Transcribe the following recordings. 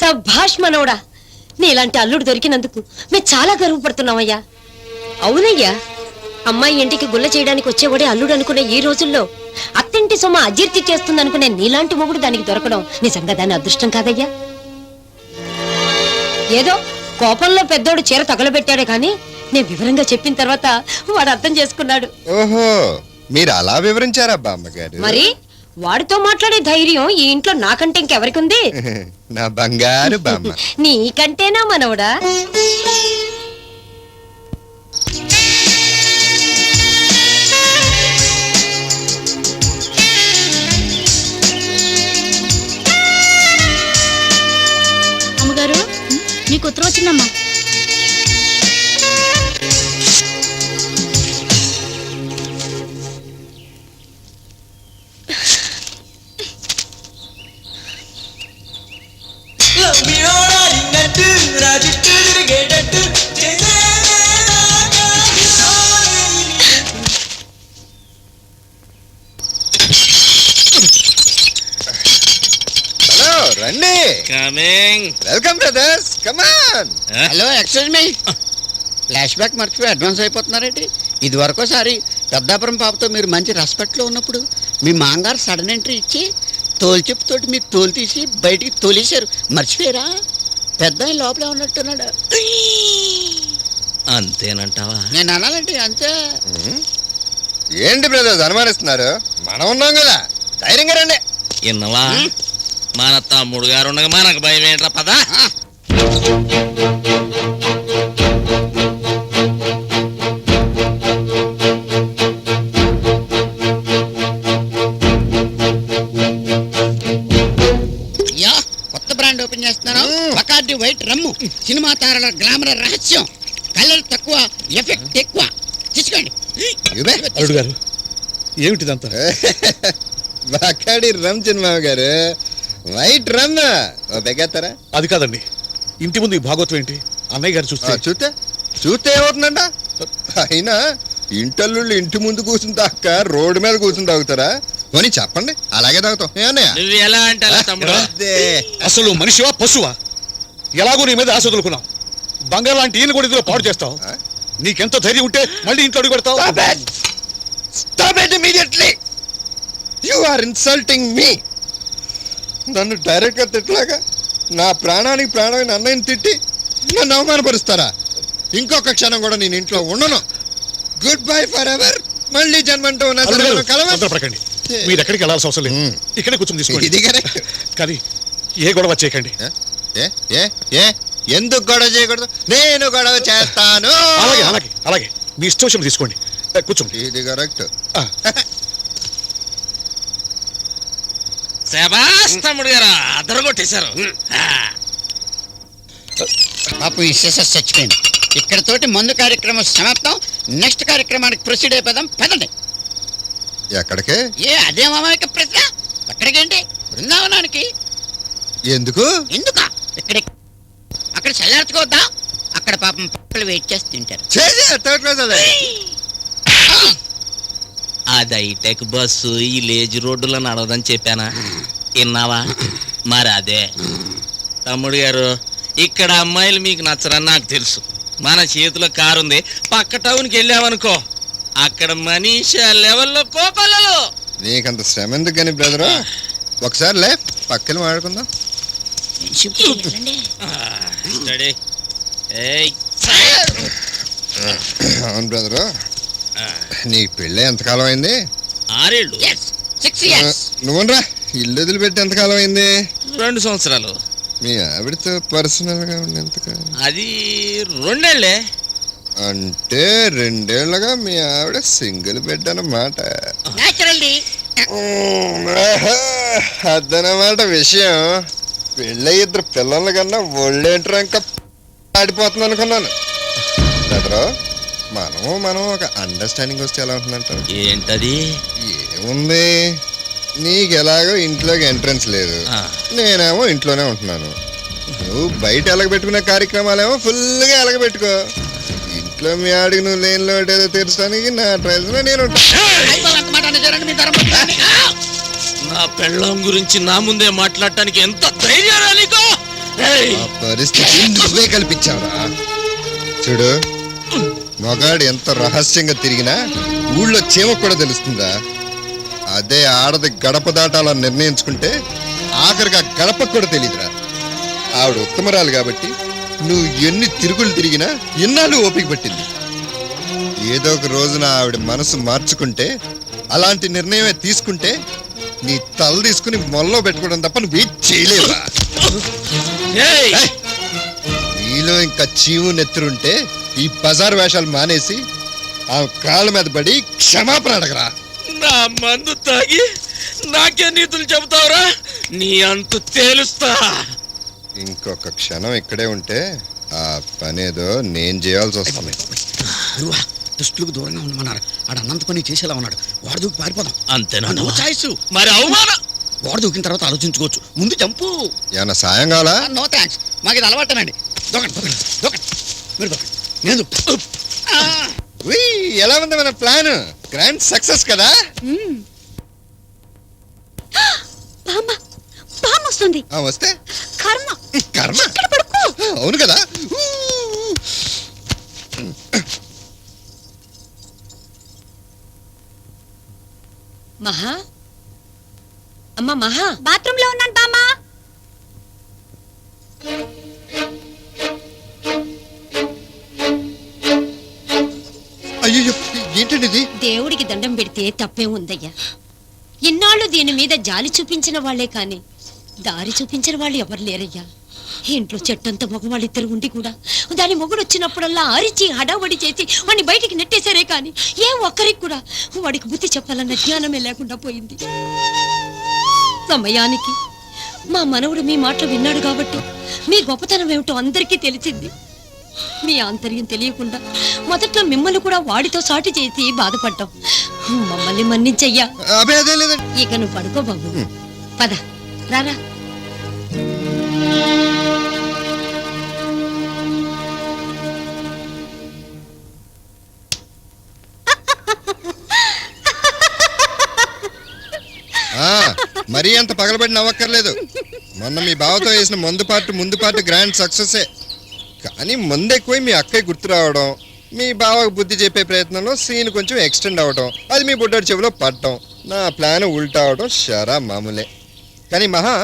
సభాష్ మనవడా, నీలాంటి అల్లుడు దొరికినందుకు మేము చాలా గర్వపడుతున్నామయ్యా. అవునయ్యా, అమ్మాయి ఇంటికి గుల్ల చేయడానికి వచ్చేవాడే అల్లుడు అనుకునే ఈ రోజుల్లో అత్తింటి సొమ్మ అజీర్తి చేస్తుందనుకునే నీలాంటి మొగుడు దానికి దొరకడం నిజంగా దాని అదృష్టం కాదయ్యా. ఏదో కోపంలో పెద్దోడు చీర తగలబెట్టాడే కానీ నేను వివరంగా చెప్పిన తర్వాత వాడు అర్థం చేసుకున్నాడు. ఓహో, మీరు అలా వివరించారా బామ్మగారు? మరి వాడితో మాట్లాడే ధైర్యం ఈ ఇంట్లో నాకంటే ఇంకెవరికి ఉంది? నా బంగారు బామ్మ. నీకంటేనా మనవడా? అమ్మగారు, మీకు ఉత్తరం వచ్చిందమ్మా. హలో, రండి. Coming. Welcome brothers, come on. Hello, excuse me. Flash back మర్చిపోయి అడ్వాన్స్ అయిపోతున్నారేంటి? ఇది వరకోసారి పెద్దాపురం పాపతో మీరు మంచి రెస్పెక్ట్లో ఉన్నప్పుడు మీ మాంగారు సడన్ ఎంట్రీ ఇచ్చి తోలు చెప్పుతోటి మీ తోలు తీసి బయటికి తోలేశారు. మర్చిపోయారా? పెద్ద ఆయన లోపలే ఉన్నట్టున్నాడు. అంతేనంటావా? నేను అనాలంటే అంతే. ఏంటి బ్రదర్స్ అనుమానిస్తున్నారు? మనం ఉన్నాం కదా, ధైర్యంగా రండి. ఇన్నవా? మన తమ్ముడు గారు ఉండగా మనకు భయం ఏంట్రా? పద. యా, కొత్త బ్రాండ్ ఓపెన్ చేస్తున్నాను. బకార్డి వైట్ రమ్ము. సినిమా తారల గ్లామర్ రహస్యం. కలర్ తక్కువ, ఎఫెక్ట్ ఎక్కువ. తీసుకోండి. అల్లుడు గారు, ఏమిటిదంతా? బాకాడి రమ్ చిన్నమామ గారు, వైట్ రమ్ ఓ బెగ్గేస్తారా? అది కాదండి, ఇంటి ముందు ఈ భాగవతం ఏంటి? అన్నయ్య గారు చూస్తే చూస్తే ఏమవుతుందంట? అయినా ఇంటల్లుళ్ళు ఇంటి ముందు కూర్చుని తాక రోడ్డు మీద కూర్చుని తాగుతారా? కొని చెప్పండి, అలాగే తాగుతాం. ఏమన్నయ్య? నువ్వు ఎలా అంటే అలా తమ్ముడు. అసలు మనిషివా పశువా? ఎలాగో నీ మీద ఆశ వదులుకున్నావు. బంగారు లాంటి ఈయన కూడా ఇందులో పాడు చేస్తావు. నీకెంత ధైర్యం ఉంటే మళ్ళీ ఇంట్లో అడుగు పెడతావు? Stop it immediately! You are insulting me! నన్ను డైరెక్ట్గా తిట్టలాగా నా ప్రాణానికి ప్రాణమైన అన్నయ్యని తిట్టి నన్ను అవమానపరుస్తారా? ఇంకొక క్షణం కూడా నేను ఇంట్లో ఉండను. Good bye for ever. మళ్ళీ జన్మంటూ ఉన్నా తొందరపడకండి. మీరు ఎక్కడికి వెళ్ళాల్సిన అవసరం లేదు, ఇక్కడే కూర్చొని తీసుకోండి. ఇది కరెక్ట్. కానీ ఏ గొడవ చేయకండి. ఎందుకు గొడవ చేయకూడదు? నేను గొడవ చేస్తాను. అలాగే అలాగే అలాగే మీ ఇష్టం తీసుకోండి, కూర్చోండి. ఇది కరెక్ట్. శభాష్ తమ్ముడు గారు, అదరగొట్టేశారు. పాపం ఈ సిసస్ చచ్చిపోయింది. ఇక్కడతోటి మందు కార్యక్రమం సమాప్తం. నెక్స్ట్ కార్యక్రమానికి ప్రొసీడ్ అయిపోదాం. పదండి. ఎక్కడికే? అదే మామయ్య ప్రశ్న. ఎక్కడికేంటి? బృందావనానికి. ఎందుకు? ఎందుకా? అక్కడ చల్లార్చుకోవద్దా? అక్కడ పాపం పక్కలు వెయిట్ చేసి తింటారు. అది హైటెక్ బస్సు ఈ లేజీ రోడ్డులో నడవదని చెప్పానా? విన్నావా? మరి అదే తమ్ముడు గారు, ఇక్కడ అమ్మాయిలు మీకు నచ్చరని నాకు తెలుసు. మన చేతిలో కారు ఉంది, పక్క టౌన్కి వెళ్ళామనుకో, అక్కడ మనీషా లెవెల్లో కోపల్లలు. నీకంత శ్రమ ఎందుకు కానీ బ్రదరు? ఒకసారి లే, పక్కన మాట్లాడుకుందాం. అవును బ్రదరు, నీ పెళ్ళి ఎంతకాలం అయింది? 6 ఏళ్ళు. నువ్వురా, ఇల్లు వదిలిపెట్టి ఎంతకాలం అయింది? 2 సంవత్సరాలు. మీ ఆవిడతో పర్సనల్ గా ఉండి ఎంతకాలం? అది 2 ఏళ్లే. అంటే 2 ఏళ్ళగా మీ ఆవిడ సింగిల్ బెడ్ అన్నమాట. అదనమాట విషయం. పెళ్ళి 2 పిల్లల కన్నా ఒళ్ళేంటారు ఇంకా ఆడిపోతుంది అనుకున్నాను. బ్రదరు, మనం ఒక అండర్స్టాండింగ్ వస్తే ఎలా ఉంటుందంటారు? ఏంటది? ఏముంది, నీకు ఎలాగో ఇంట్లోకి ఎంట్రన్స్ లేదు, నేనేమో ఇంట్లోనే ఉంటున్నాను. నువ్వు బయట ఎలగబెట్టుకునే కార్యక్రమాలేమో ఫుల్గా ఎలగబెట్టుకో. ఇంట్లో మీ ఆడికి నువ్వు లేని లోటు ఏదో తీర్చడానికి నా ట్రైల్స్ లో నేను నా పెళ్ళం గురించి నా ముందే మాట్లాడటానికి ఎంత ధైర్యం నీకు? ఏయ్! ఆ పరిస్థితి నువ్వే కల్పించావురా. చూడు, మగాడు ఎంత రహస్యంగా తిరిగినా ఊళ్ళో చీమ కూడా తెలుస్తుందా? అదే ఆడది గడప దాటాలని నిర్ణయించుకుంటే ఆఖరికి ఆ గడప కూడా తెలియదురా. ఆవిడ ఉత్తమరాలు కాబట్టి నువ్వు ఎన్ని తిరుగులు తిరిగినా ఇన్నాళ్ళు ఓపిక పట్టింది. ఏదో ఒక రోజున ఆవిడ మనసు మార్చుకుంటే, అలాంటి నిర్ణయమే తీసుకుంటే నీ తల తీసుకుని మొల్లో పెట్టుకోవడం తప్ప నువ్వు వెయిట్ చేయలేవా? ఏయ్! ఏయ్! నీలో ఇంకా చీము నెత్తురుంటే ఈ బజార్ వేషాలు మానేసి ఆ కాళ్ళ మీద పడి క్షమాపణ అడగరా. నా మందు తాగి నాకే నీతులు చెబుతావురా? నీ అంతు తేలుస్తా. ఇంకొక క్షణం ఇక్కడే ఉంటే ఆ పనేదో నేను చేయాల్సి వస్తుంది. గురువా, దుష్టులకు దూరంగా ఉండమన్నారు. ఆడు అన్నంత పని చేసేలా ఉన్నాడు. వాడు దూకి పారిపోదాం. అంతేనా? No choice. మరి అవమానం. వాడు దూకిన తర్వాత ఆలోచించుకోవచ్చు. ముందు చంపు. ఏమన్నా సాయం కావాలా? నో థ్యాంక్స్, మాకు ఇది అలవాటేనండి. దొకండి దొకండి దొకండి, మీరు దొకండి, నేను దొక్కుతా. ఉయ్, ఎలా ఉంది మన ప్లాన్? గ్రాండ్ సక్సెస్ కదా? బామ్మ బామ్మ వస్తుంది. వస్తే కర్మ. కర్మ. ఇక్కడ పడుకో. అవును కదా? మహా, అమ్మ మహా, బాత్రూమ్ లో ఉన్నాను బామ్మ. అయ్యో, ఏంటండి ఇది? దేవుడికి దండం పెడితే తప్పే ఉందయ్యా. ఇన్నాళ్ళు దీని మీద జాలి చూపించిన వాళ్లే కాని దారి చూపించిన వాళ్ళు ఎవరు లేరయ్యా. ఇంట్లో చెట్టంత మగవాళ్ళిద్దరు ఉండి కూడా దాని మొగుడు వచ్చినప్పుడల్లా అరిచి హడావడి చేసి వాడిని బయటికి నెట్టేశారే కాని ఏ ఒక్కరికి కూడా వాడికి బుద్ధి చెప్పాలన్న జ్ఞానమే లేకుండా పోయింది. సమయానికి మా మనవడు మీ మాటలు విన్నాడు కాబట్టి మీ గొప్పతనం ఏమిటో అందరికీ తెలిసింది. మీ ఆంతర్యం తెలియకుండా మొదట్లో మిమ్మల్ని కూడా వాడితో సాటి చేసి బాధపడ్డాం. మమ్మల్ని మన్నించయ్యా. అదే అదే లేదండి. ఇక నువ్వు పడుకో బాబు. పద రారా. మరీ అంత పగలబడి నవ్వక్కర్లేదు. మొన్న మీ బావతో వేసిన ముందు పార్ట్ గ్రాండ్ సక్సెసే. కానీ ముందు ఎక్కువ మీ అక్కయ్య గుర్తు రావడం, మీ బావకు బుద్ధి చెప్పే ప్రయత్నంలో సీన్ కొంచెం ఎక్స్టెండ్ అవడం, అది మీ బుడ్డడి చెవిలో పడటం, నా ప్లాన్ ఉల్టా అవడం షరా మామూలే. కానీ మహా,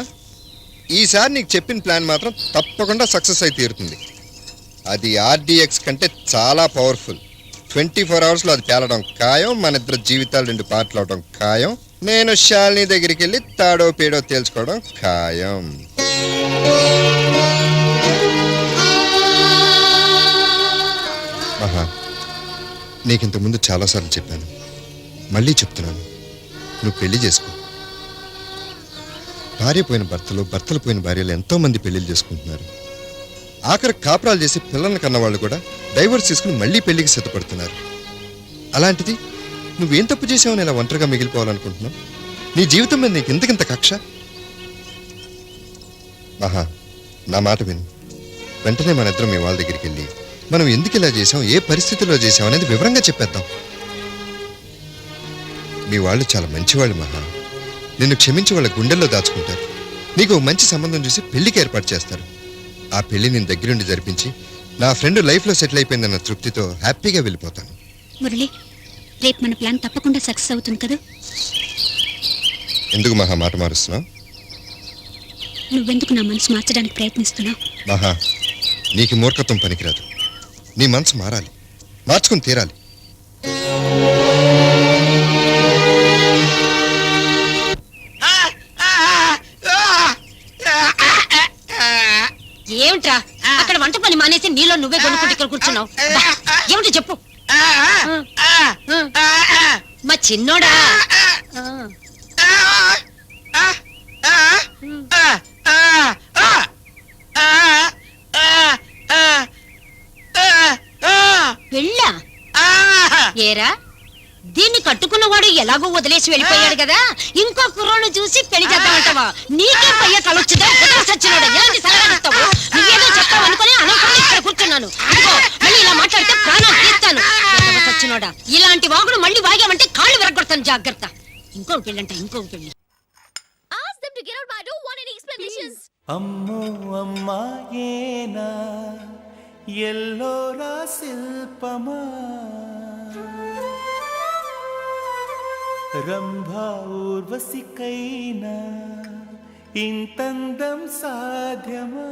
ఈసారి నీకు చెప్పిన ప్లాన్ మాత్రం తప్పకుండా సక్సెస్ అయి తీరుతుంది. అది ఆర్డిఎక్స్ కంటే చాలా పవర్ఫుల్. 24 అవర్స్లో అది పేలడం ఖాయం. మన ఇద్దరు జీవితాలు 2 పార్ట్లు అవడం ఖాయం. నేను శాలిని దగ్గరికి వెళ్ళి తాడో పేడో తేల్చుకోవడం ఖాయం. మహా, నీకింత ముందు చాలాసార్లు చెప్పాను, మళ్ళీ చెప్తున్నాను, నువ్వు పెళ్లి చేసుకో. భార్య పోయిన భర్తలు పోయిన భార్యలు ఎంతో మంది పెళ్లిళ్ళు చేసుకుంటున్నారు. ఆఖరి కాపురాలు చేసి పిల్లల్ని కన్న వాళ్ళు కూడా డైవర్స్ తీసుకుని మళ్ళీ పెళ్లికి సిద్ధపడుతున్నారు. అలాంటిది నువ్వేం తప్పు చేసావని ఇలా ఒంటరిగా మిగిలిపోవాలనుకుంటున్నావు? నీ జీవితం మీద నీకు ఎందుకింత కక్ష? మహా, నా మాట విను. వెంటనే మన ఇద్దరం మీ వాళ్ళ దగ్గరికి వెళ్ళి మనం ఎందుకు ఇలా చేసాం, ఏ పరిస్థితుల్లో చేసాం అనేది వివరంగా చెప్పేద్దాం. మీ వాళ్ళు చాలా మంచివాళ్ళు మహా. నిన్ను క్షమించి వాళ్ళ గుండెల్లో దాచుకుంటారు. నీకు ఒక మంచి సంబంధం చూసి పెళ్లికి ఏర్పాటు చేస్తారు. ఆ పెళ్లి నేను దగ్గరుండి జరిపించి నా ఫ్రెండ్ లైఫ్లో సెటిల్ అయిపోయిందన్న తృప్తితో హ్యాపీగా వెళ్ళిపోతాను. మురళి, రేపు మన ప్లాన్ తప్పకుండా సక్సెస్ అవుతుంది కదా? ఎందుకు మహా మాట మారుస్తున్నావు? నువ్వెందుకు నా మనసు మార్చడానికి ప్రయత్నిస్తున్నావు? మహా, నీకు మూర్ఖత్వం పనికిరాదు. నీ మనసు మారాలి, మార్చుకుని తీరాలి. ఏమిట్రా అక్కడ వంట పని మానేసి నీలో నువ్వే కొనుక్కుంటే ఇక్కడ కూర్చున్నావు? బా, ఏమిటి చెప్పు. మా చిన్నోడా పెళ్ళా? ఏరా, దీన్ని కట్టుకున్నవాడు ఎలాగో వదిలేసి వెళ్ళిపోయాడు కదా, ఇంకో కుర్రోడు చూసి పెళ్లి చేద్దామంటావా? నీకే పయ్య కలొచ్చుదా? సచ్చినోడా, ఎలాంటి సలహా ఇస్తావు? నువ్వేదో చెప్తావు అనుకుని అనవసరంగా ఇక్కడ కూర్చున్నాను. ఇదిగో, మళ్ళీ ఇలా మాట్లాడితే ప్రాణాలు తీస్తాను. సచ్చినోడా, ఇలాంటి వాగుడు మళ్ళీ వాగామంటే కాళ్ళు విరగొడతాను, జాగ్రత్త. ఇంకొక పెళ్ళంట, ఇంకొక పెళ్లి. Ask them to get out, but I don't want any explanations. అమ్మో అమ్మాయేనా ఎల్లోరా శిల్పమా రంభా ఊర్వశికైనా ఇంతందం సాధ్యమా